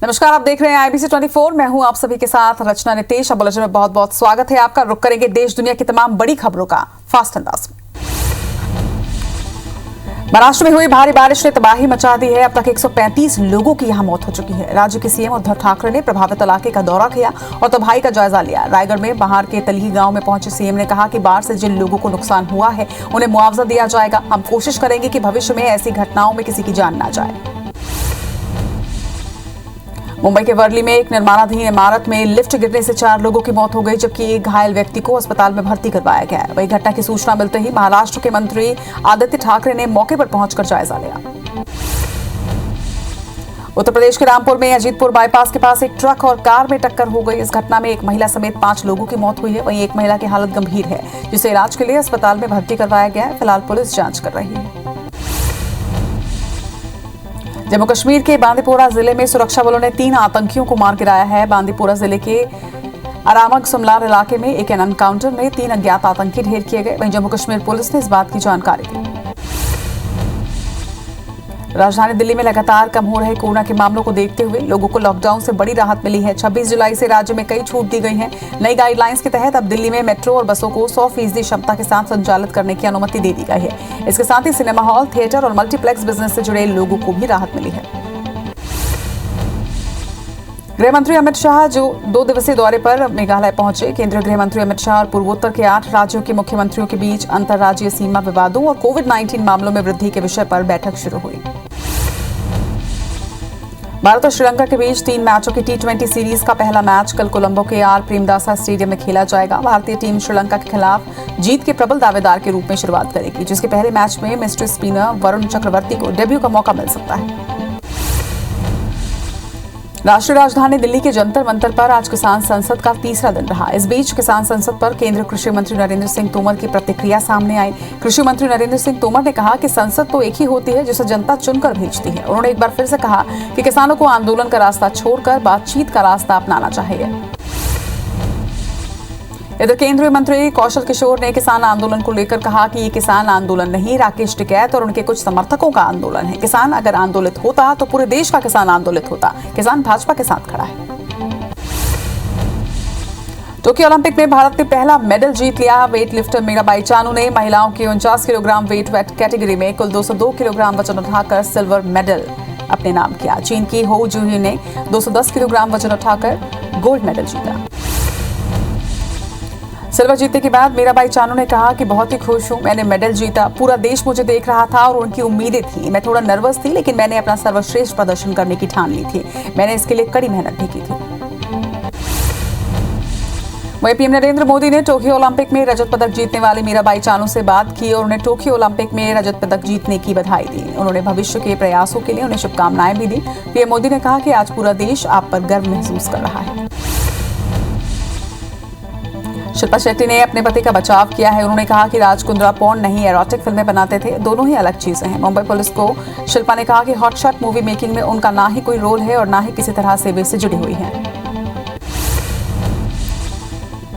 नमस्कार, आप देख रहे हैं IBC 24। मैं हूं आप सभी के साथ रचना नितेश। अब बुलेटिन में बहुत बहुत स्वागत है आपका। रुक करेंगे देश दुनिया की तमाम बड़ी खबरों का फास्ट अंदाज में। महाराष्ट्र में हुई भारी बारिश ने तबाही मचा दी है। अब तक 135 लोगों की यहां मौत हो चुकी है। राज्य के सीएम उद्धव ठाकरे ने प्रभावित इलाके का दौरा किया और तबाही का जायजा लिया। रायगढ़ में बहार के तलही गांव में पहुंचे सीएम ने कहा कि बाढ़ से जिन लोगों को नुकसान हुआ है उन्हें मुआवजा दिया जाएगा। हम कोशिश करेंगे कि भविष्य में ऐसी घटनाओं में किसी की जान न जाए। मुंबई के वर्ली में एक निर्माणाधीन इमारत में लिफ्ट गिरने से 4 लोगों की मौत हो गई, जबकि एक घायल व्यक्ति को अस्पताल में भर्ती करवाया गया है। वही घटना की सूचना मिलते ही महाराष्ट्र के मंत्री आदित्य ठाकरे ने मौके पर पहुंचकर जायजा लिया। उत्तर प्रदेश के रामपुर में अजीतपुर बाईपास के पास एक ट्रक और कार में टक्कर हो गई। इस घटना में एक महिला समेत 5 लोगों की मौत हुई है। वहीं एक महिला की हालत गंभीर है, जिसे इलाज के लिए अस्पताल में भर्ती करवाया गया है। फिलहाल पुलिस जांच कर रही है। जम्मू कश्मीर के बांदीपोरा जिले में सुरक्षा बलों ने 3 आतंकियों को मार गिराया है। बांदीपोरा जिले के अरामग सुमलार इलाके में एक एनकाउंटर में 3 अज्ञात आतंकी ढेर किए गए। वहीं जम्मू कश्मीर पुलिस ने इस बात की जानकारी दी। राजधानी दिल्ली में लगातार कम हो रहे कोरोना के मामलों को देखते हुए लोगों को लॉकडाउन से बड़ी राहत मिली है। 26 जुलाई से राज्य में कई छूट दी गई है। नई गाइडलाइंस के तहत अब दिल्ली में मेट्रो और बसों को 100% क्षमता के साथ संचालित करने की अनुमति दे दी गई है। इसके साथ ही सिनेमा हॉल, थिएटर और मल्टीप्लेक्स बिजनेस से जुड़े लोगों को भी राहत मिली है। गृह मंत्री अमित शाह जो 2 दिवसीय दौरे पर मेघालय पहुंचे। केंद्रीय गृह मंत्री अमित शाह और पूर्वोत्तर के 8 राज्यों के मुख्यमंत्रियों के बीच अंतर्राज्यीय सीमा विवादों और कोविड-19 मामलों में वृद्धि के विषय पर बैठक शुरू हुई। भारत और श्रीलंका के बीच 3 मैचों की T20 सीरीज का पहला मैच कल कोलंबो के आर प्रेमदासा स्टेडियम में खेला जाएगा। भारतीय टीम श्रीलंका के खिलाफ जीत के प्रबल दावेदार के रूप में शुरुआत करेगी, जिसके पहले मैच में मिस्ट्री स्पिनर वरुण चक्रवर्ती को डेब्यू का मौका मिल सकता है। राष्ट्रीय राजधानी दिल्ली के जंतर मंतर पर आज किसान संसद का तीसरा दिन रहा। इस बीच किसान संसद पर केंद्रीय कृषि मंत्री नरेंद्र सिंह तोमर की प्रतिक्रिया सामने आई। कृषि मंत्री नरेंद्र सिंह तोमर ने कहा कि संसद तो एक ही होती है जिसे जनता चुनकर भेजती है। उन्होंने एक बार फिर से कहा कि किसानों को आंदोलन का रास्ता छोड़कर बातचीत का रास्ता अपनाना चाहिए। इधर केंद्रीय मंत्री कौशल किशोर ने किसान आंदोलन को लेकर कहा कि ये किसान आंदोलन नहीं, राकेश टिकैत और उनके कुछ समर्थकों का आंदोलन है। किसान अगर आंदोलित होता तो पूरे देश का किसान आंदोलित होता। किसान भाजपा के साथ खड़ा है। टोक्यो ओलंपिक में भारत ने पहला मेडल जीत लिया। वेट लिफ्टर मीराबाई चानू ने महिलाओं की 49 किलोग्राम वेट कैटेगरी में कुल 202 किलोग्राम वजन उठाकर सिल्वर मेडल अपने नाम किया। चीन की हो जूही ने 210 किलोग्राम वजन उठाकर गोल्ड मेडल जीता। सिल्वर जीतने के बाद मीराबाई चानू ने कहा कि बहुत ही खुश हूं, मैंने मेडल जीता। पूरा देश मुझे देख रहा था और उनकी उम्मीदें थी। मैं थोड़ा नर्वस थी, लेकिन मैंने अपना सर्वश्रेष्ठ प्रदर्शन करने की ठान ली थी। मैंने इसके लिए कड़ी मेहनत भी की थी। वहीं पीएम नरेंद्र मोदी ने टोक्यो ओलंपिक में रजत पदक जीतने वाली मीराबाई चानू से बात की और उन्हें टोक्यो ओलंपिक में रजत पदक जीतने की बधाई दी। उन्होंने भविष्य के प्रयासों के लिए उन्हें शुभकामनाएं भी दी। पीएम मोदी ने कहा कि आज पूरा देश आप पर गर्व महसूस कर रहा है। शिल्पा शेट्टी ने अपने पति का बचाव किया है। उन्होंने कहा कि राज कुंद्रा पॉर्न नहीं, एरोटिक फिल्में बनाते थे। दोनों ही अलग चीजें हैं। मुंबई पुलिस को शिल्पा ने कहा कि हॉटशॉट मूवी मेकिंग में उनका ना ही कोई रोल है और ना ही किसी तरह से वे से जुड़ी हुई है।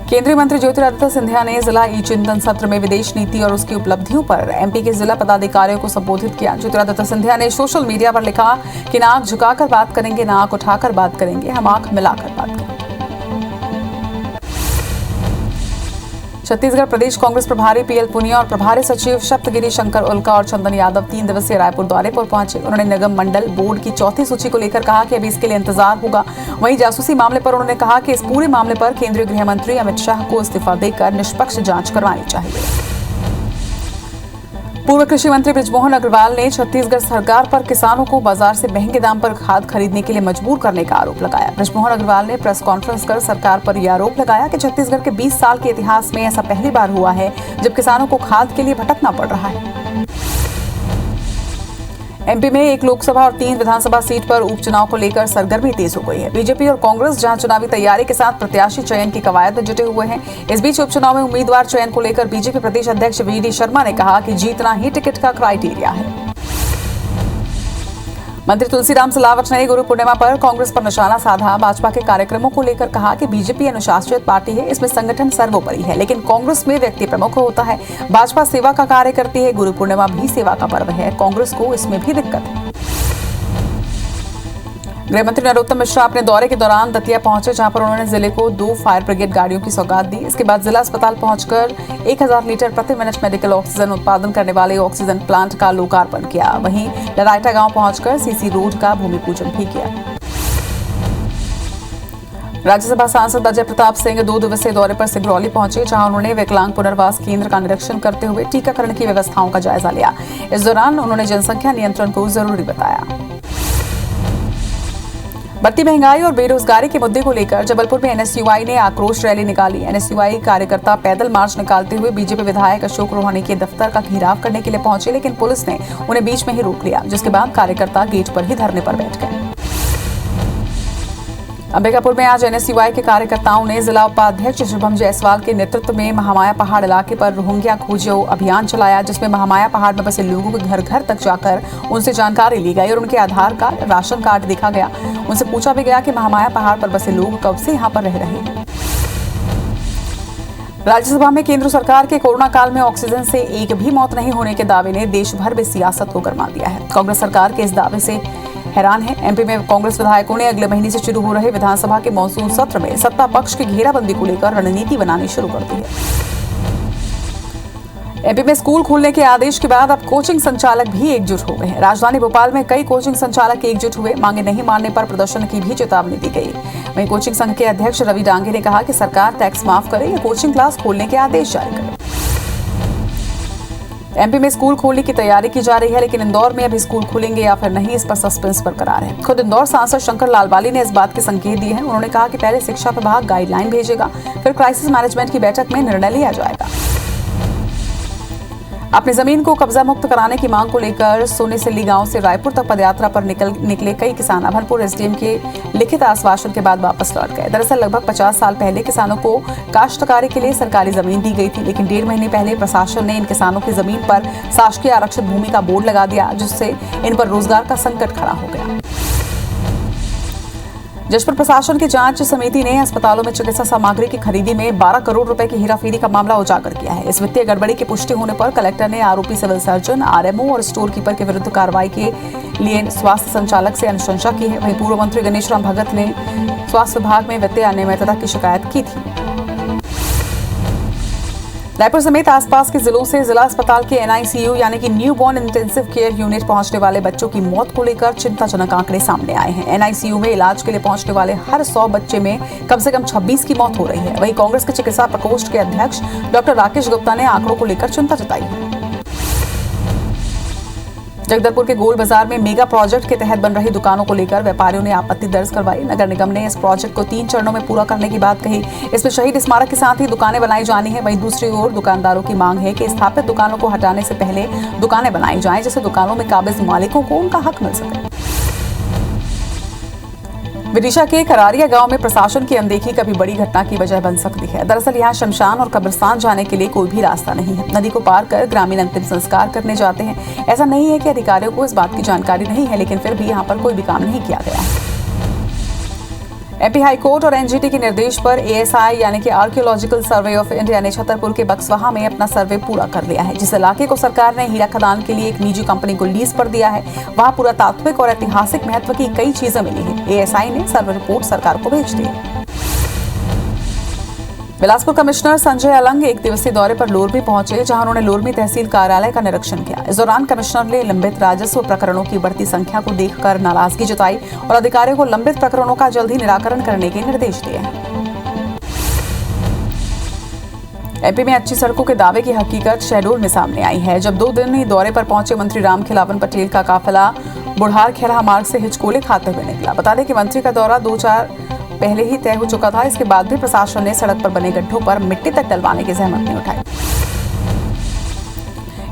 केंद्रीय मंत्री ज्योतिरादित्य सिंधिया ने जिला ई चिंतन सत्र में विदेश नीति और उसकी उपलब्धियों पर एमपी के जिला पदाधिकारियों को संबोधित किया। ज्योतिरादित्य सिंधिया ने सोशल मीडिया पर लिखा कि ना आंख झुकाकर बात करेंगे, ना आंख उठाकर बात करेंगे, हम आंख मिलाकर बात करेंगे। छत्तीसगढ़ प्रदेश कांग्रेस प्रभारी पीएल पुनिया और प्रभारी सचिव सप्तगिरी शंकर उल्का और चंदन यादव 3 दिवसीय रायपुर दौरे पर पहुंचे। उन्होंने निगम मंडल बोर्ड की चौथी सूची को लेकर कहा कि अभी इसके लिए इंतजार होगा। वहीं जासूसी मामले पर उन्होंने कहा कि इस पूरे मामले पर केंद्रीय गृह मंत्री अमित शाह को इस्तीफा देकर निष्पक्ष जांच करवानी चाहिए। पूर्व कृषि मंत्री बृजमोहन अग्रवाल ने छत्तीसगढ़ सरकार पर किसानों को बाजार से महंगे दाम पर खाद खरीदने के लिए मजबूर करने का आरोप लगाया। बृजमोहन अग्रवाल ने प्रेस कॉन्फ्रेंस कर सरकार पर यह आरोप लगाया कि छत्तीसगढ़ के 20 साल के इतिहास में ऐसा पहली बार हुआ है जब किसानों को खाद के लिए भटकना पड़ रहा है। एमपी में 1 लोकसभा और 3 विधानसभा सीट पर उपचुनाव को लेकर सरगर्मी तेज हो गई है। बीजेपी और कांग्रेस जहां चुनावी तैयारी के साथ प्रत्याशी चयन की कवायद में जुटे हुए हैं। इस बीच उपचुनाव में उम्मीदवार चयन को लेकर बीजेपी प्रदेश अध्यक्ष वीडी शर्मा ने कहा कि जीतना ही टिकट का क्राइटेरिया है। मंत्री तुलसीराम सिलावट ने गुरु पूर्णिमा पर कांग्रेस पर निशाना साधा। भाजपा के कार्यक्रमों को लेकर कहा कि बीजेपी अनुशासित पार्टी है, इसमें संगठन सर्वोपरि है, लेकिन कांग्रेस में व्यक्ति प्रमुख होता है। भाजपा सेवा का कार्य करती है, गुरु पूर्णिमा भी सेवा का पर्व है, कांग्रेस को इसमें भी दिक्कत है। गृह मंत्री नरोत्तम मिश्रा अपने दौरे के दौरान दतिया पहुंचे, जहां पर उन्होंने जिले को 2 फायर ब्रिगेड गाड़ियों की सौगात दी। इसके बाद जिला अस्पताल पहुंचकर 1000 लीटर प्रति मिनट मेडिकल ऑक्सीजन उत्पादन करने वाले ऑक्सीजन प्लांट का लोकार्पण किया। वहीं लराइटा गांव पहुंचकर सीसी रोड का भूमि पूजन भी किया। राज्यसभा सांसद अजय प्रताप सिंह 2 दिवसीय दौरे पर सिंगरौली पहुंचे, जहां उन्होंने विकलांग पुनर्वास केंद्र का निरीक्षण करते हुए टीकाकरण की व्यवस्थाओं का जायजा लिया। इस दौरान उन्होंने जनसंख्या नियंत्रण को जरूरी बताया। बढ़ती महंगाई और बेरोजगारी के मुद्दे को लेकर जबलपुर में एनएसयूआई ने आक्रोश रैली निकाली। एनएसयूआई कार्यकर्ता पैदल मार्च निकालते हुए बीजेपी विधायक अशोक रोहानी के दफ्तर का घेराव करने के लिए पहुंचे, लेकिन पुलिस ने उन्हें बीच में ही रोक लिया, जिसके बाद कार्यकर्ता गेट पर ही धरने पर बैठ गए। अंबिकापुर में आज एनएसयूआई के कार्यकर्ताओं ने जिला उपाध्यक्ष शुभम जायसवाल के नेतृत्व में महामाया पहाड़ इलाके पर रोहिंग्या खोजो अभियान चलाया, जिसमें महामाया पहाड़ में बसे लोगों के घर घर तक जाकर उनसे जानकारी ली गई और उनके आधार कार्ड, राशन कार्ड देखा गया। उनसे पूछा भी गया कि महामाया पहाड़ पर बसे लोग कब से यहाँ पर रह रहे हैं। राज्यसभा में केंद्र सरकार के कोरोना काल में ऑक्सीजन से एक भी मौत नहीं होने के दावे ने देश भर में सियासत को गरमा दिया है। कांग्रेस सरकार के इस दावे से हैरान है। एमपी में कांग्रेस विधायकों ने अगले महीने से शुरू हो रहे विधानसभा के मॉनसून सत्र में सत्ता पक्ष की घेराबंदी को लेकर रणनीति बनानी शुरू कर दी है। एमपी में स्कूल खोलने के आदेश के बाद अब कोचिंग संचालक भी एकजुट हो गए हैं। राजधानी भोपाल में कई कोचिंग संचालक एकजुट हुए। मांगे नहीं मानने पर प्रदर्शन की भी चेतावनी दी गई। वहीं कोचिंग संघ के अध्यक्ष रवि डांगे ने कहा कि सरकार टैक्स माफ करे या कोचिंग क्लास खोलने के आदेश जारी करे। एमपी में स्कूल खोलने की तैयारी की जा रही है, लेकिन इंदौर में अभी स्कूल खुलेंगे या फिर नहीं, इस पर सस्पेंस बरकरार है। खुद इंदौर सांसद शंकर लालवानी ने इस बात के संकेत दिए हैं। उन्होंने कहा कि पहले शिक्षा विभाग गाइडलाइन भेजेगा, फिर क्राइसिस मैनेजमेंट की बैठक में निर्णय लिया जाएगा। अपनी जमीन को कब्जा मुक्त कराने की मांग को लेकर सोनेसल्ली गांव से रायपुर तक पदयात्रा पर निकले कई किसान अभनपुर एसडीएम के लिखित आश्वासन के बाद वापस लौट गए। दरअसल लगभग 50 साल पहले किसानों को काश्तकारी के लिए सरकारी जमीन दी गई थी, लेकिन 1.5 महीने पहले प्रशासन ने इन किसानों की जमीन पर शासकीय आरक्षित भूमि का बोर्ड लगा दिया, जिससे इन पर रोजगार का संकट खड़ा हो गया। जशपुर प्रशासन की जांच समिति ने अस्पतालों में चिकित्सा सामग्री की खरीदी में 12 करोड़ रुपए की हेराफेरी का मामला उजागर किया है। इस वित्तीय गड़बड़ी की पुष्टि होने पर कलेक्टर ने आरोपी सिविल सर्जन, आरएमओ और स्टोर कीपर के विरुद्ध कार्रवाई के लिए स्वास्थ्य संचालक से अनुशंसा की है। वहीं पूर्व मंत्री गणेश राम भगत ने स्वास्थ्य विभाग में वित्तीय अनियमितता की शिकायत की थी। रायपुर समेत आसपास के जिलों से जिला अस्पताल के एनआईसीयू यानी कि new born intensive care unit पहुंचने वाले बच्चों की मौत को लेकर चिंताजनक आंकड़े सामने आए हैं। एनआईसीयू में इलाज के लिए पहुंचने वाले हर 100 बच्चे में कम से कम 26 की मौत हो रही है। वहीं कांग्रेस के चिकित्सा प्रकोष्ठ के अध्यक्ष डॉक्टर राकेश गुप्ता ने आंकड़ों को लेकर चिंता जताई है। जगदलपुर के गोल बाजार में मेगा प्रोजेक्ट के तहत बन रही दुकानों को लेकर व्यापारियों ने आपत्ति दर्ज करवाई। नगर निगम ने इस प्रोजेक्ट को 3 चरणों में पूरा करने की बात कही। इसमें शहीद स्मारक के साथ ही दुकानें बनाई जानी है। वहीं दूसरी ओर दुकानदारों की मांग है कि स्थापित दुकानों को हटाने से पहले दुकानें बनाई जाएं, जिससे दुकानों में काबिज मालिकों को उनका हक मिल सके। विदिशा के करारिया गांव में प्रशासन की अनदेखी कभी बड़ी घटना की वजह बन सकती है। दरअसल यहां शमशान और कब्रिस्तान जाने के लिए कोई भी रास्ता नहीं है। नदी को पार कर ग्रामीण अंतिम संस्कार करने जाते हैं। ऐसा नहीं है कि अधिकारियों को इस बात की जानकारी नहीं है, लेकिन फिर भी यहां पर कोई भी काम नहीं किया गया है। एमपी हाईकोर्ट और एनजीटी के निर्देश पर एएसआई यानी कि आर्कियोलॉजिकल सर्वे ऑफ इंडिया ने छतरपुर के बक्सवाहा में अपना सर्वे पूरा कर लिया है। जिस इलाके को सरकार ने हीरा खदान के लिए एक निजी कंपनी को लीज पर दिया है, वहां पुरातात्विक और ऐतिहासिक महत्व की कई चीजें मिली हैं। एएसआई ने सर्वे रिपोर्ट सरकार को भेज दी है। बिलासपुर कमिश्नर संजय अलंग 1 दिवसीय दौरे पर लोरमी पहुंचे, जहां उन्होंने लोरमी तहसील कार्यालय का निरीक्षण किया। इस दौरान कमिश्नर ने लंबित राजस्व प्रकरणों की बढ़ती संख्या को देखकर नाराजगी जताई और अधिकारियों को लंबित प्रकरणों का जल्द ही निराकरण करने के निर्देश दिए। एमपी में अच्छी सड़कों के दावे की हकीकत शहडोल में सामने आई है। जब 2 दिन ही दौरे पर पहुंचे मंत्री राम खिलावन पटेल का काफिला बुढ़ार खेरा मार्ग से हिचकोले खाते हुए निकला। बता दें कि मंत्री का दौरा 2-4 पहले ही तय हो चुका था। इसके बाद भी प्रशासन ने सड़क पर बने गड्ढों पर मिट्टी तक डलवाने की जहमत नहीं उठाई।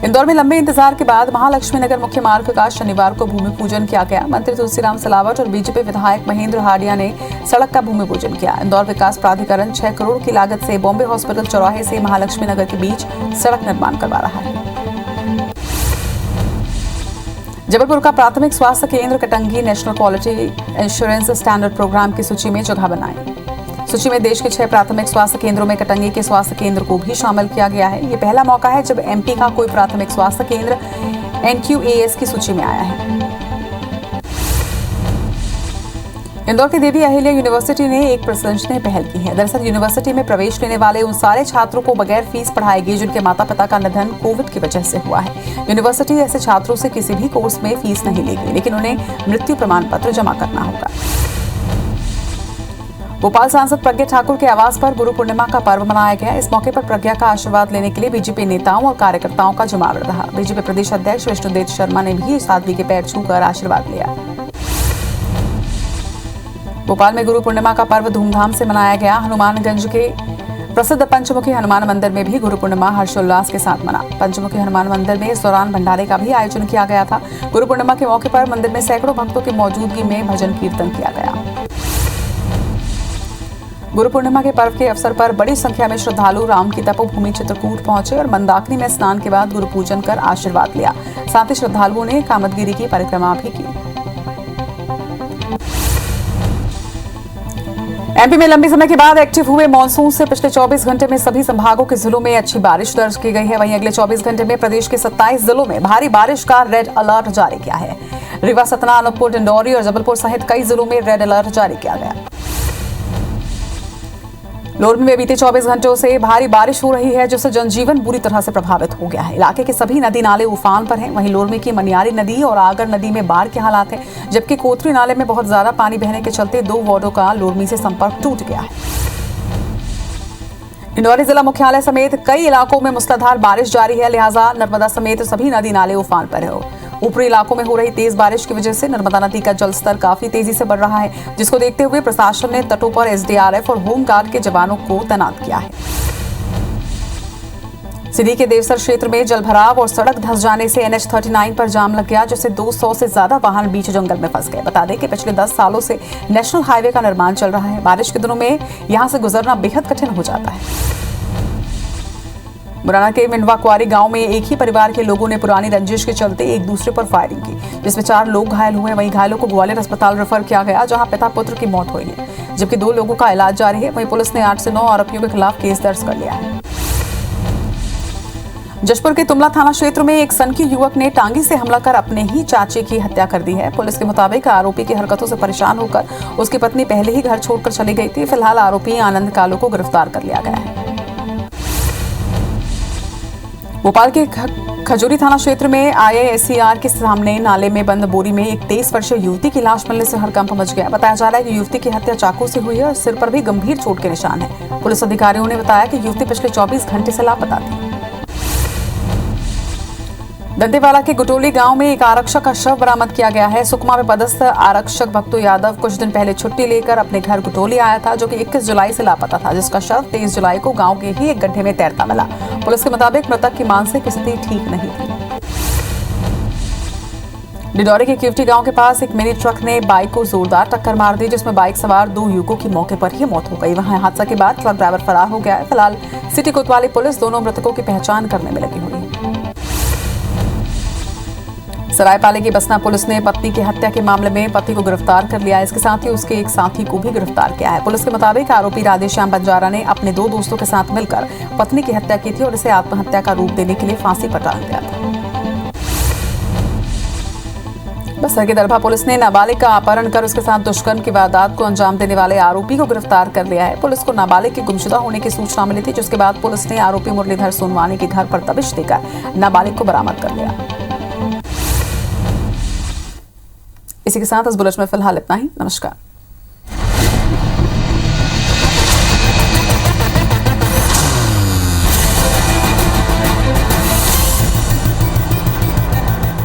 इंदौर में लंबे इंतजार के बाद महालक्ष्मी नगर मुख्य मार्ग का शनिवार को भूमि पूजन किया गया। मंत्री तुलसीराम सिलावट और बीजेपी विधायक महेंद्र हाडिया ने सड़क का भूमि पूजन किया। इंदौर विकास प्राधिकरण 6 करोड़ की लागत से बॉम्बे हॉस्पिटल चौराहे से महालक्ष्मी नगर के बीच सड़क निर्माण करवा रहा है। जबलपुर का प्राथमिक स्वास्थ्य केंद्र Katangi national quality insurance standard programme की सूची में जगह बनाई। सूची में देश के 6 प्राथमिक स्वास्थ्य केंद्रों में कटंगी के स्वास्थ्य केंद्र को भी शामिल किया गया है। ये पहला मौका है जब एमपी का कोई प्राथमिक स्वास्थ्य केंद्र एनक्यूएएस की सूची में आया है। इंदौर की देवी अहिल्या यूनिवर्सिटी ने एक प्रशंसनीय पहल की है। दरअसल यूनिवर्सिटी में प्रवेश लेने वाले उन सारे छात्रों को बगैर फीस पढ़ाएगी जिनके माता पिता का निधन कोविड की वजह से हुआ है। यूनिवर्सिटी ऐसे छात्रों से किसी भी कोर्स में फीस नहीं लेगी, लेकिन उन्हें मृत्यु प्रमाण पत्र जमा करना होगा। भोपाल सांसद प्रज्ञा ठाकुर के आवास पर गुरु पूर्णिमा का पर्व मनाया गया। इस मौके पर प्रज्ञा का आशीर्वाद लेने के लिए बीजेपी नेताओं और कार्यकर्ताओं का जमावड़ा रहा। बीजेपी प्रदेश अध्यक्ष विष्णुदेव शर्मा ने भी साध्वी के पैर छूकर आशीर्वाद लिया। भोपाल में गुरु पूर्णिमा का पर्व धूमधाम से मनाया गया। हनुमानगंज के प्रसिद्ध पंचमुखी हनुमान मंदिर में भी गुरु पूर्णिमा हर्षोल्लास के साथ मना। पंचमुखी हनुमान मंदिर में इस दौरान भंडारे का भी आयोजन किया गया था। गुरु पूर्णिमा के मौके पर मंदिर में सैकड़ों भक्तों की मौजूदगी में भजन कीर्तन किया गया। गुरु पूर्णिमा के पर्व के अवसर पर बड़ी संख्या में श्रद्धालु राम की तपोभूमि चित्रकूट पहुंचे और मंदाकिनी में स्नान के बाद गुरु पूजन कर आशीर्वाद लिया। साथ ही श्रद्धालुओं ने कामदगिरी की परिक्रमा भी की। एमपी में लंबे समय के बाद एक्टिव हुए मानसून से पिछले 24 घंटे में सभी संभागों के जिलों में अच्छी बारिश दर्ज की गई है। वहीं अगले 24 घंटे में प्रदेश के 27 जिलों में भारी बारिश का रेड अलर्ट जारी किया है। रीवा, सतना, अनूपपुर, डिंडौरी और जबलपुर सहित कई जिलों में रेड अलर्ट जारी किया गया। लोरमी में बीते 24 घंटों से भारी बारिश हो रही है, जिससे जनजीवन बुरी तरह से प्रभावित हो गया है। इलाके के सभी नदी नाले उफान पर हैं। वहीं लोरमी की मनियारी नदी और आगर नदी में बाढ़ के हालात हैं, जबकि कोतरी नाले में बहुत ज्यादा पानी बहने के चलते 2 वार्डों का लोरमी से संपर्क टूट गया है। डिंडौरी जिला मुख्यालय समेत कई इलाकों में मूसलाधार बारिश जारी है, लिहाजा नर्मदा समेत सभी नदी नाले उफान पर है। ऊपरी इलाकों में हो रही तेज बारिश की वजह से नर्मदा नदी का जलस्तर काफी तेजी से बढ़ रहा है, जिसको देखते हुए प्रशासन ने तटों पर एसडीआरएफ और होमगार्ड के जवानों को तैनात किया है। सिधी के देवसर क्षेत्र में जलभराव और सड़क धंस जाने से NH 39 पर जाम लग गया, जिससे 200 से ज्यादा वाहन बीच जंगल में फंस गए। बता दें कि पिछले 10 सालों से नेशनल हाईवे का निर्माण चल रहा है। बारिश के दिनों में यहां से गुजरना बेहद कठिन हो जाता है। मुरैना के मिंडवा कुआरी गांव में एक ही परिवार के लोगों ने पुरानी रंजिश के चलते एक दूसरे पर फायरिंग की, जिसमें 4 लोग घायल हुए। वहीं घायलों को ग्वालियर अस्पताल रेफर किया गया, जहां पिता पुत्र की मौत हुई है, जबकि 2 लोगों का इलाज जारी है। वहीं पुलिस ने 8 से 9 आरोपियों के खिलाफ केस दर्ज कर लिया है। जशपुर के तुमला थाना क्षेत्र में एक सनकी युवक ने टांगी से हमला कर अपने ही चाचे की हत्या कर दी है। पुलिस के मुताबिक आरोपी की हरकतों से परेशान होकर उसकी पत्नी पहले ही घर छोड़कर चली गई थी। फिलहाल आरोपी आनंद कालू को गिरफ्तार कर लिया गया है। भोपाल के खजूरी थाना क्षेत्र में IISER के सामने नाले में बंद बोरी में एक 23 वर्षीय युवती की लाश मिलने से हड़कंप मच गया। बताया जा रहा है कि युवती की हत्या चाकू से हुई है और सिर पर भी गंभीर चोट के निशान है। पुलिस अधिकारियों ने बताया कि युवती पिछले 24 घंटे से लापता थी। दंतेवाड़ा के गुटोली गांव में एक आरक्षक का शव बरामद किया गया है। सुकमा में पदस्थ आरक्षक भक्तू यादव कुछ दिन पहले छुट्टी लेकर अपने घर गुटोली आया था, जो कि 21 जुलाई से लापता था, जिसका शव 23 जुलाई को गांव के ही एक गड्ढे में तैरता मिला। पुलिस के मुताबिक मृतक की मानसिक स्थिति ठीक नहीं थी। डिंडौरी के केवटी गांव के पास एक मिनी ट्रक ने बाइक को जोरदार टक्कर मार दी, जिसमें बाइक सवार 2 युवकों की मौके पर ही मौत हो गई। वहां हादसा के बाद ट्रक ड्राइवर फरार हो गया है। फिलहाल सिटी कोतवाली पुलिस दोनों मृतकों की पहचान करने में लगी हुई है। सरायपाले की बसना पुलिस ने पत्नी की हत्या के मामले में पति को गिरफ्तार कर लिया है। इसके साथ ही उसके एक साथी को भी गिरफ्तार किया है। पुलिस के मुताबिक आरोपी राधेश्याम बंजारा ने अपने 2 दोस्तों के साथ मिलकर पत्नी की हत्या की थी और इसे आत्महत्या का रूप देने के लिए फांसी पर टांग दिया था। बस्तर के दरभा पुलिस ने नाबालिग का अपहरण कर उसके साथ दुष्कर्म की वारदात को अंजाम देने वाले आरोपी को गिरफ्तार कर लिया है। पुलिस को नाबालिग के गुमशुदा होने की सूचना मिली थी, जिसके बाद पुलिस ने आरोपी मुरलीधर सोनवानी के घर पर दबिश देकर नाबालिग को बरामद कर लिया। इसी के साथ इस बुलेटिन में फिलहाल इतना ही। नमस्कार।